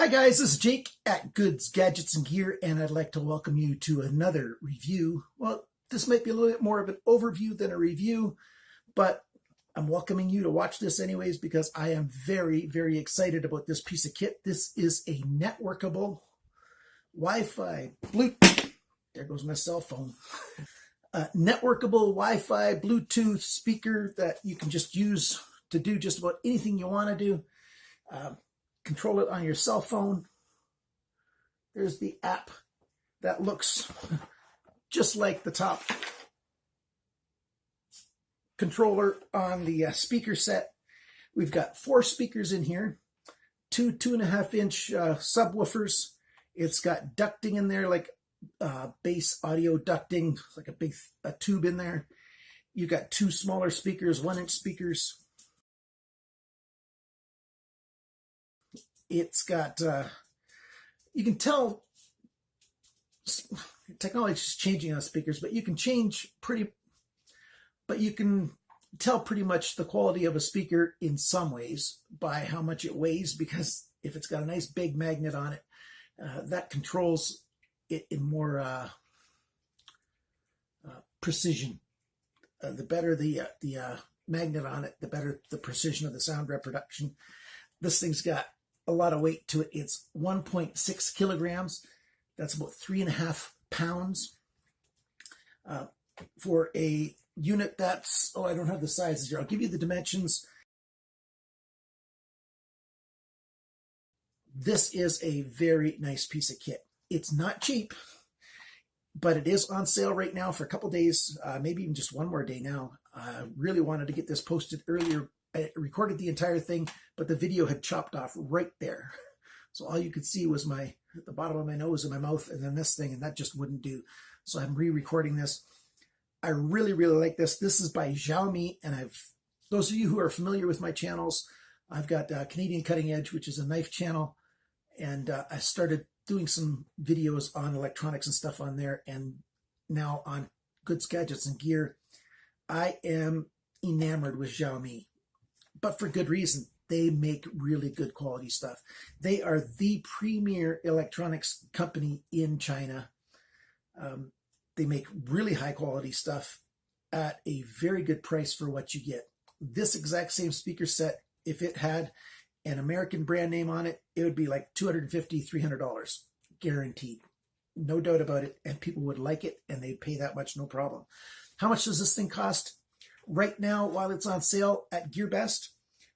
Hi guys, this is Jake at Goods, Gadgets, and Gear, and I'd like to welcome you to another review. Well, this might be a little bit more of an overview than a review, but I'm welcoming you to watch this anyways because I am very, very excited about this piece of kit. This is a networkable Wi-Fi Bluetooth. There goes my cell phone. Networkable Wi-Fi Bluetooth speaker that you can just use to do just about anything you want to do. Control it on your cell phone. There's the app that looks just like the top controller on the speaker set. We've got 4 speakers in here, two 2.5-inch subwoofers. It's got ducting in there, like bass audio ducting, like a big tube in there. You've got 2 smaller speakers, 1-inch speakers. It's got, you can tell technology is changing on speakers, but you can tell pretty much the quality of a speaker in some ways by how much it weighs, because if it's got a nice big magnet on it, that controls it in more precision. The better the magnet on it, the better the precision of the sound reproduction. This thing's got a lot of weight to it. It's 1.6 kilograms. That's about 3.5 pounds. For a unit that's, I don't have the sizes here. I'll give you the dimensions. This is a very nice piece of kit. It's not cheap, but it is on sale right now for a couple days, maybe even just one more day now. I really wanted to get this posted earlier. I recorded the entire thing, but the video had chopped off right there. So all you could see was the bottom of my nose and my mouth and then this thing, and that just wouldn't do. So I'm re-recording this. I really, really like this. This is by Xiaomi, and those of you who are familiar with my channels, I've got Canadian Cutting Edge, which is a knife channel, and I started doing some videos on electronics and stuff on there, and now on Goods, Gadgets, and Gear. I am enamored with Xiaomi, but for good reason. They make really good quality stuff. They are the premier electronics company in China. They make really high quality stuff at a very good price for what you get. This exact same speaker set, if it had an American brand name on it, it would be like $250, $300, guaranteed. No doubt about it, and people would like it, and they'd pay that much, no problem. How much does this thing cost? Right now, while it's on sale at GearBest,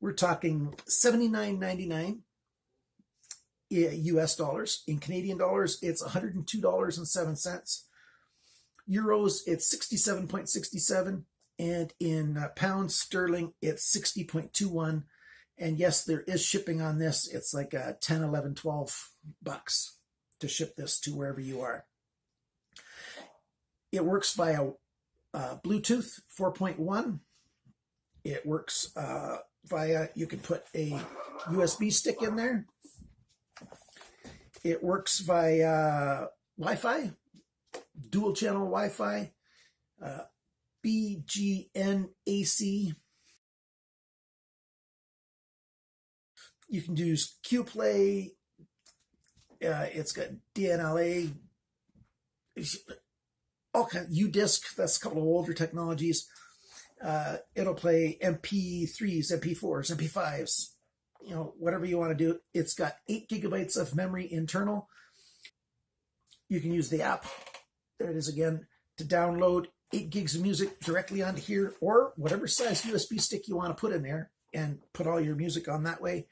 we're talking $79.99 US dollars. In Canadian dollars, it's $102.07. Euros, it's 67.67. And in pounds sterling, it's 60.21. And yes, there is shipping on this. It's like 10, 11, 12 bucks to ship this to wherever you are. It works via Bluetooth 4.1. It works you can put a USB stick in there. It works via Wi-Fi, dual channel Wi-Fi, BGN-AC. You can use QPlay. It's got DNLA, all kinds, UDisc. That's a couple of older technologies. It'll play MP3s, MP4s, MP5s, whatever you want to do. It's got 8 gigabytes of memory internal. You can use the app, there it is again, to download 8 gigs of music directly onto here, or whatever size USB stick you want to put in there and put all your music on that way.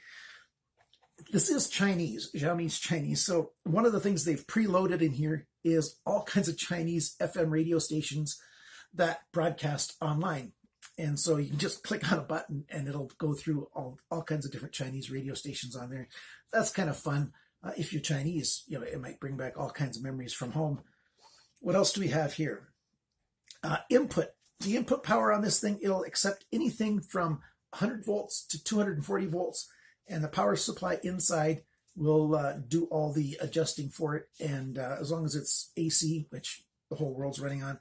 This is Chinese, Xiaomi's Chinese. So one of the things they've preloaded in here is all kinds of Chinese FM radio stations that broadcast online. And so you can just click on a button and it'll go through all kinds of different Chinese radio stations on there. That's kind of fun. If you're Chinese, it might bring back all kinds of memories from home. What else do we have here? Input. The input power on this thing, it'll accept anything from 100 volts to 240 volts. And the power supply inside will do all the adjusting for it. And as long as it's AC, which the whole world's running on,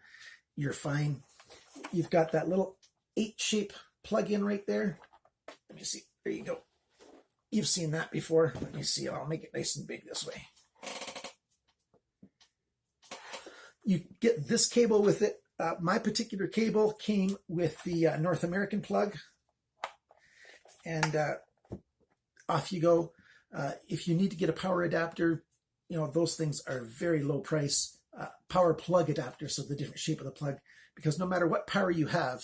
you're fine. You've got that little 8-shape plug-in right there. Let me see. There you go. You've seen that before. Let me see. I'll make it nice and big this way. You get this cable with it. My particular cable came with the North American plug. And off you go. If you need to get a power adapter, those things are very low price. Power plug adapter, so the different shape of the plug. Because no matter what power you have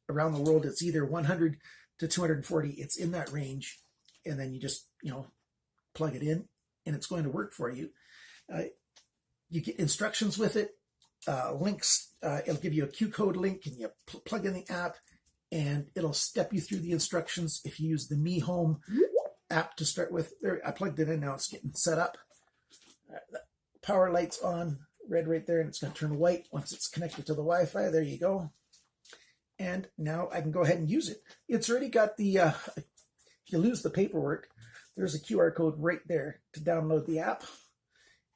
around the world, it's either 100 to 240. It's in that range. And then you just, plug it in and it's going to work for you. You get instructions with it, links. It'll give you a Q code link and you plug in the app and it'll step you through the instructions. If you use the Mi Home app to start with, there, I plugged it in, now it's getting set up. The power light's on, red right there, and it's going to turn white once it's connected to the Wi-Fi. There you go. And now I can go ahead and use it. It's already got the, if you lose the paperwork, there's a QR code right there to download the app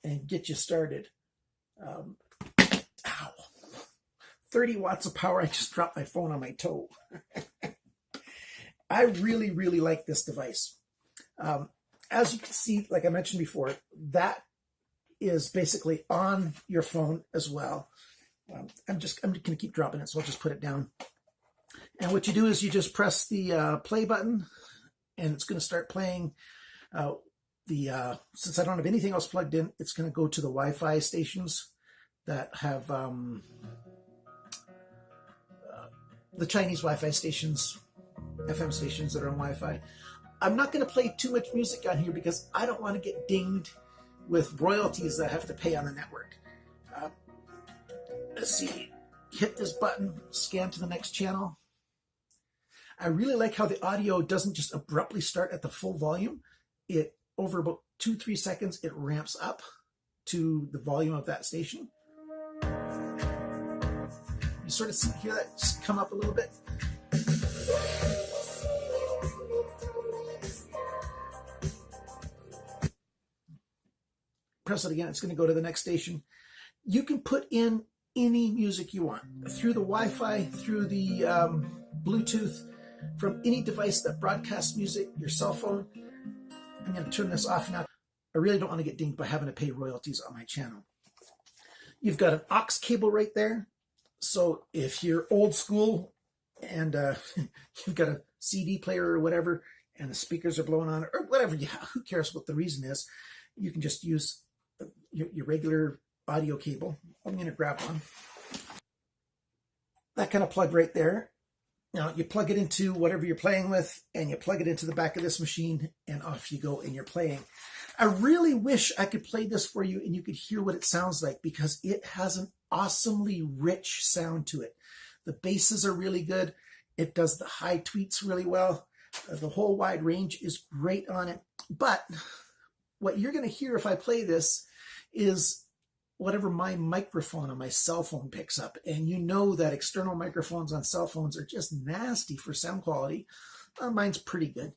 and get you started. Ow. 30 watts of power. I just dropped my phone on my toe. I really, really like this device. As you can see, like I mentioned before, that is basically on your phone as well. I'm going to keep dropping it, so I'll just put it down. And what you do is you just press the play button, and it's going to start playing. Since I don't have anything else plugged in, it's going to go to the Wi-Fi stations that have the Chinese Wi-Fi stations, FM stations that are on Wi-Fi. I'm not going to play too much music on here because I don't want to get dinged with royalties that I have to pay on the network. Let's see. Hit this button, scan to the next channel. I really like how the audio doesn't just abruptly start at the full volume. It, over about 2-3 seconds, it ramps up to the volume of that station. You sort of hear that just come up a little bit. Press it again, it's going to go to the next station. You can put in any music you want through the Wi-Fi, through the Bluetooth, from any device that broadcasts music, your cell phone. I'm going to turn this off now. I really don't want to get dinged by having to pay royalties on my channel. You've got an aux cable right there. So if you're old school and you've got a CD player or whatever, and the speakers are blowing on it, or whatever, who cares what the reason is, you can just use your regular audio cable. I'm going to grab one. That kind of plug right there. Now you plug it into whatever you're playing with, and you plug it into the back of this machine, and off you go and you're playing. I really wish I could play this for you and you could hear what it sounds like, because it has an awesomely rich sound to it. The basses are really good. It does the high tweets really well. The whole wide range is great on it. But what you're going to hear if I play this is whatever my microphone on my cell phone picks up. And you know that external microphones on cell phones are just nasty for sound quality. Mine's pretty good.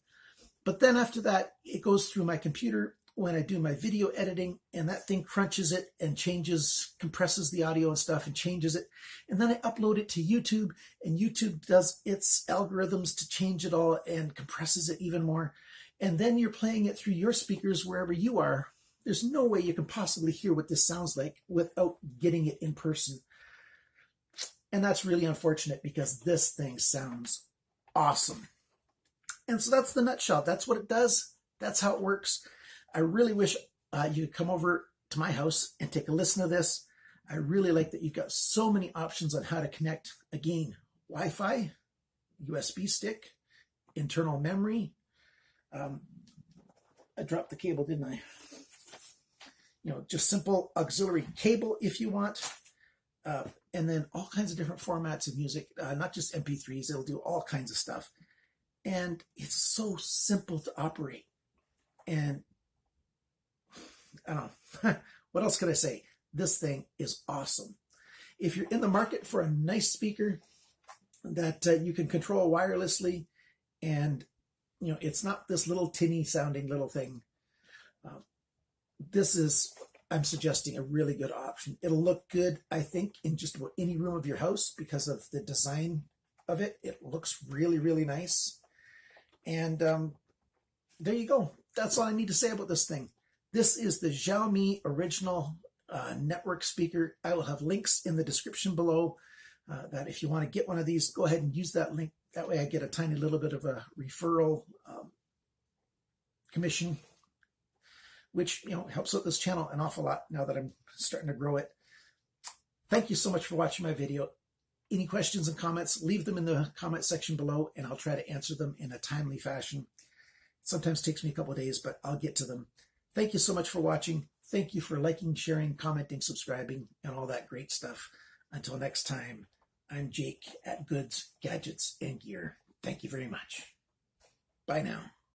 But then after that, it goes through my computer when I do my video editing, and that thing crunches it and changes, compresses the audio and stuff and changes it. And then I upload it to YouTube, and YouTube does its algorithms to change it all and compresses it even more. And then you're playing it through your speakers wherever you are. There's no way you can possibly hear what this sounds like without getting it in person. And that's really unfortunate, because this thing sounds awesome. And so that's the nutshell. That's what it does. That's how it works. I really wish you could come over to my house and take a listen to this. I really like that you've got so many options on how to connect. Again, Wi-Fi, USB stick, internal memory. I dropped the cable, didn't I? Just simple auxiliary cable if you want. And then all kinds of different formats of music, not just MP3s. It'll do all kinds of stuff. And it's so simple to operate. And I don't know. What else can I say? This thing is awesome. If you're in the market for a nice speaker that you can control wirelessly, and it's not this little tinny sounding little thing, this is, I'm suggesting, a really good option. It'll look good, I think, in just about any room of your house because of the design of it. It looks really, really nice. And there you go. That's all I need to say about this thing. This is the Xiaomi original network speaker. I will have links in the description below that if you want to get one of these, go ahead and use that link. That way I get a tiny little bit of a referral commission, which, you know, helps out this channel an awful lot now that I'm starting to grow it. Thank you so much for watching my video. Any questions and comments, leave them in the comment section below, and I'll try to answer them in a timely fashion. It sometimes takes me a couple of days, but I'll get to them. Thank you so much for watching. Thank you for liking, sharing, commenting, subscribing, and all that great stuff. Until next time, I'm Jake at Goods, Gadgets, and Gear. Thank you very much. Bye now.